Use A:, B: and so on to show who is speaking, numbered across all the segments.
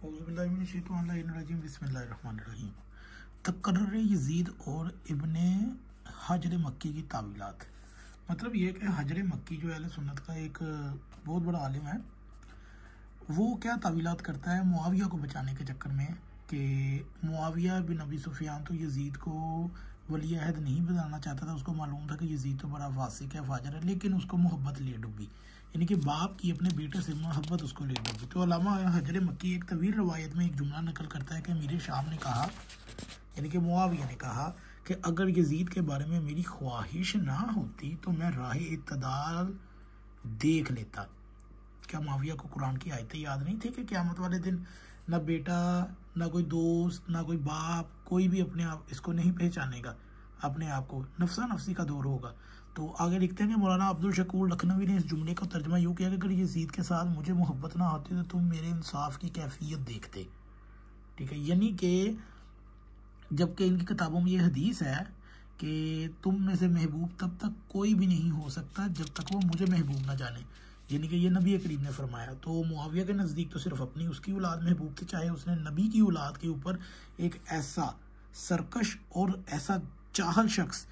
A: बिस्मिल्लाहिर्रहमानिर्रहीम। तकर्रुर यजीद और इब्ने हजर मक्की की तावीलात। मतलब ये कि हजर मक्की जो अहले सुन्नत का एक बहुत बड़ा आलिम है, वो क्या तावीलात करता है मुआविया को बचाने के चक्कर में कि मुआविया बिन अबी सुफियान तो यजीद को वली अहद नहीं बनाना चाहता था। उसको मालूम था कि यजीद तो बड़ा फासिक है, फाजर है, लेकिन उसको मोहब्बत ले डूबी, यानी कि बाप की अपने बेटे से मोहब्बत उसको ले डूबी। तो अल्लामा हजर मक्की एक तवील रवायत में एक जुमला नकल करता है कि मीर शाम ने कहा, यानी कि मुआविया ने कहा कि अगर यजीद के बारे में मेरी ख्वाहिश ना होती तो मैं राह इत्तदाल देख लेता। क्या मुआविया को कुरान की आयतें याद नहीं थी कि क़यामत वाले दिन ना बेटा, ना कोई दोस्त, ना कोई बाप, कोई भी अपने आप इसको नहीं पहचानेगा, अपने आप को नफसा नफसी का दौर होगा। तो आगे लिखते हैं कि मौलाना अब्दुल शकूर लखनवी ने इस जुमले का तर्जमा यूँ किया कि अगर यजीद के साथ मुझे मोहब्बत ना होती तो तुम मेरे इंसाफ की कैफियत देखते। ठीक है, यानी कि जबकि इनकी किताबों में ये हदीस है कि तुम में से महबूब तब तक कोई भी नहीं हो सकता जब तक वो मुझे महबूब ना जाने, यानी कि ये नबी करीम ने फरमाया। तो मुआविया के नज़दीक तो सिर्फ अपनी उसकी औलाद महबूब थी, चाहे उसने नबी की औलाद के ऊपर एक ऐसा सरकश और ऐसा चाहल शख्स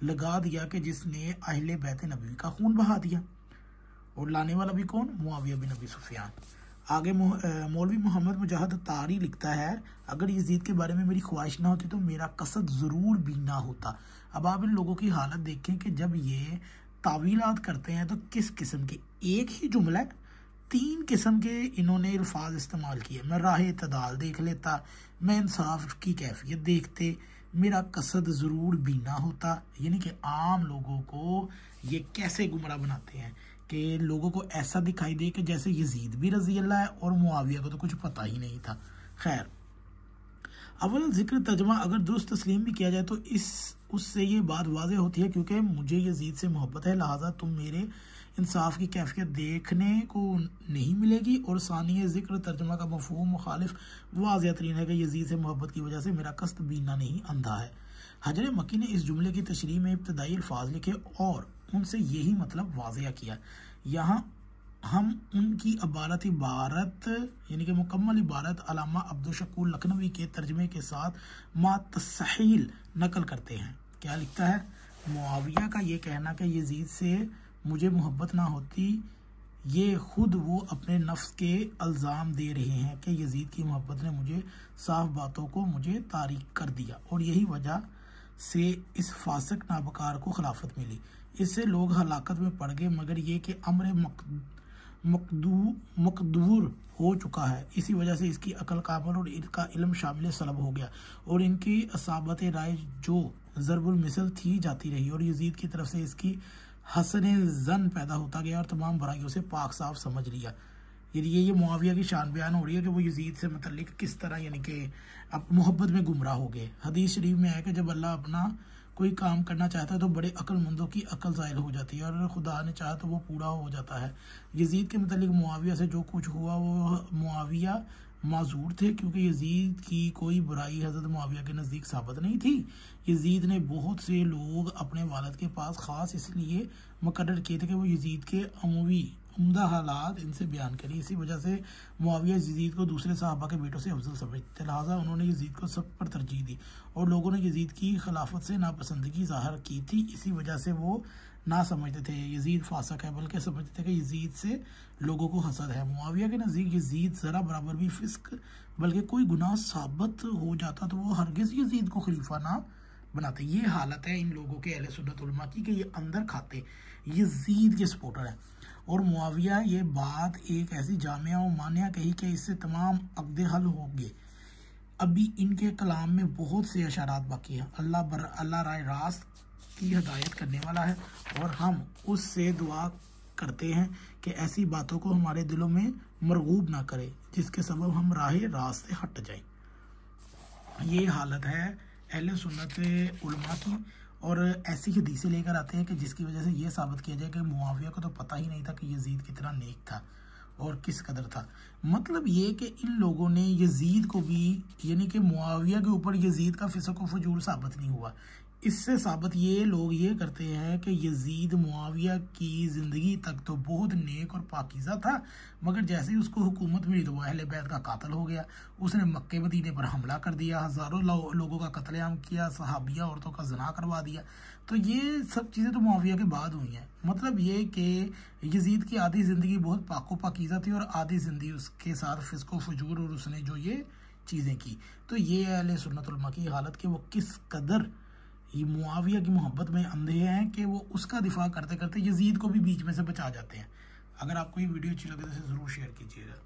A: लगा दिया कि जिसने अहले बैत नबी का खून बहा दिया। और लाने वाला भी कौन? मुआविया बिन अबी सुफियान। आगे मौलवी मोहम्मद मुजाहिद तारी लिखता है, अगर यजीद के बारे में मेरी ख्वाहिश ना होती तो मेरा कसद ज़रूर भी ना होता। अब आप इन लोगों की हालत देखें कि जब ये तावीलात करते हैं तो किस किस्म के, एक ही जुमला है, 3 किस्म के इन्होंने अल्फाज इस्तेमाल किए। मैं राह इत्तदाल देख लेता, मैं इंसाफ की कैफियत देखते, मेरा कसद ज़रूर भी ना होता। यानी कि आम लोगों को ये कैसे गुमराह बनाते हैं कि लोगों को ऐसा दिखाई दे कि जैसे यजीद भी रजी अल्लाह है और मुआविया को तो कुछ पता ही नहीं था। खैर, अव्वल जिक्र तर्जमा अगर दुरुस्त तस्लीम भी किया जाए तो उससे ये बात वाज़ेह होती है क्योंकि मुझे यजीद से मोहब्बत है, लिहाजा तुम मेरे इंसाफ की कैफियत देखने को नहीं मिलेगी। और सानिया जिक्र तर्जमा का मफहूम मुखालिफ वाज़ेह तरीन है कि यजीद से मोहब्बत की वजह से मेरा कस्त बीना नहीं, अंधा है। हजर मक्की ने इस जुमले की तशरीह में इब्तदाई अल्फाज लिखे और उनसे यही मतलब वाज़ेह किया। यहाँ हम उनकी इबारत यानी कि मुकम्मल इबारत अल्लामा अब्दुल शकूर लखनवी के तर्जमे के साथ मा तस्हील नकल करते हैं। क्या लिखता है? मुआविया का ये कहना कि यजीद से मुझे मोहब्बत ना होती, ये खुद वो अपने नफ्स के अल्ज़ाम दे रहे हैं कि यजीद की मोहब्बत ने मुझे साफ बातों को मुझे तारीक कर दिया और यही वजह से इस फासिक नाबकार को खिलाफत मिली। इससे लोग हलाकत में पड़ गए, मगर ये कि अम्र मकदूर हो चुका है, इसी वजह से इसकी अकल काबल और इनका इल्म शामिल सलब हो गया और इनकी असाबत राय जो ज़रबुल मिसल थी जाती रही और यजीद की तरफ से इसकी हसन जन पैदा होता गया और तमाम बुराइयों से पाक साफ समझ लिया। ये मुआविया की शान बयान हो रही है कि वो यजीद से मतलब किस तरह यानी कि अब मोहब्बत में गुमराह हो गए। हदीस शरीफ में है कि जब अल्लाह अपना कोई काम करना चाहता है तो बड़े अक्लमंदों की अकल ज़ायल हो जाती है और खुदा ने चाहा तो वो पूरा हो जाता है। यजीद के मतलब मुआविया से जो कुछ हुआ वो मुआविया माजूर थे क्योंकि यजीद की कोई बुराई हज़रत मुआविया के नज़दीक साबित नहीं थी। यजीद ने बहुत से लोग अपने वालिद के पास ख़ास इसलिए मुकर्रर किए थे कि वो यजीद के उम्दा हालात इनसे बयान करी। इसी वजह से मुआविया यजीद को दूसरे सहाबा के बेटों से अफजल समझते, लिहाजा उन्होंने यजीद को सब पर तरजीह दी और लोगों ने यजीद की खिलाफत से नापसंदगी ज़ाहिर की थी। इसी वजह से वो ना समझते थे यजीद फासिक है, बल्कि समझते थे कि यजीद से लोगों को हसद है। मुआविया के नज़दीक यजीद ज़रा बराबर भी फिस्क बल्कि कोई गुनाह साबित हो जाता तो वो हरगिज़ यजीद को खलीफा ना बनाते। ये हालत है इन लोगों के अहले सुन्नत उलमा की कि ये अंदर खाते यजीद के सपोर्टर हैं। और मुआविया ये बात एक ऐसी जामिया और मानिया कही कि इससे तमाम अक़दे हल हो गए। अभी इनके कलाम में बहुत से इशारात बाकी हैं। अल्लाह राय रास्त की हदायत करने वाला है और हम उससे दुआ करते हैं कि ऐसी बातों को हमारे दिलों में मरगूब ना करे जिसके सबब हम राह रास्त से हट जाएं। ये हालत है अहले सुन्नत उलमा की और ऐसी हदीसें लेकर आते हैं कि जिसकी वजह से ये साबित किया जाए कि मुआविया को तो पता ही नहीं था कि यजीद कितना नेक था और किस कदर था। मतलब ये कि इन लोगों ने यजीद को भी यानी कि मुआविया के ऊपर यजीद का फिस्क व फजूर साबित नहीं हुआ, इससे साबित ये लोग ये करते हैं कि यजीद मुआविया की ज़िंदगी तक तो बहुत नेक और पाकीज़ा था, मगर जैसे ही उसको हुकूमत मिली तो वह अहले बैत का कातिल हो गया। उसने मक्के मदीने पर हमला कर दिया, हज़ारों लोगों का कत्लेआम किया, सहाबिया औरतों का जना करवा दिया। तो ये सब चीज़ें तो मुआविया के बाद हुई हैं। मतलब ये कि यजीद की आधी ज़िंदगी बहुत पाको पाकीज़ा थी और आधी ज़िंदगी उसके साथ फिस्को फजूर, और उसने जो ये चीज़ें की। तो ये अहले सुन्नत वल जमात की हालत कि वो किस कदर ये मुआविया की मोहब्बत में अंधे हैं कि वो उसका दिफा करते करते यजीद को भी बीच में से बचा जाते हैं। अगर आपको ये वीडियो अच्छी लगे तो इसे ज़रूर शेयर कीजिएगा।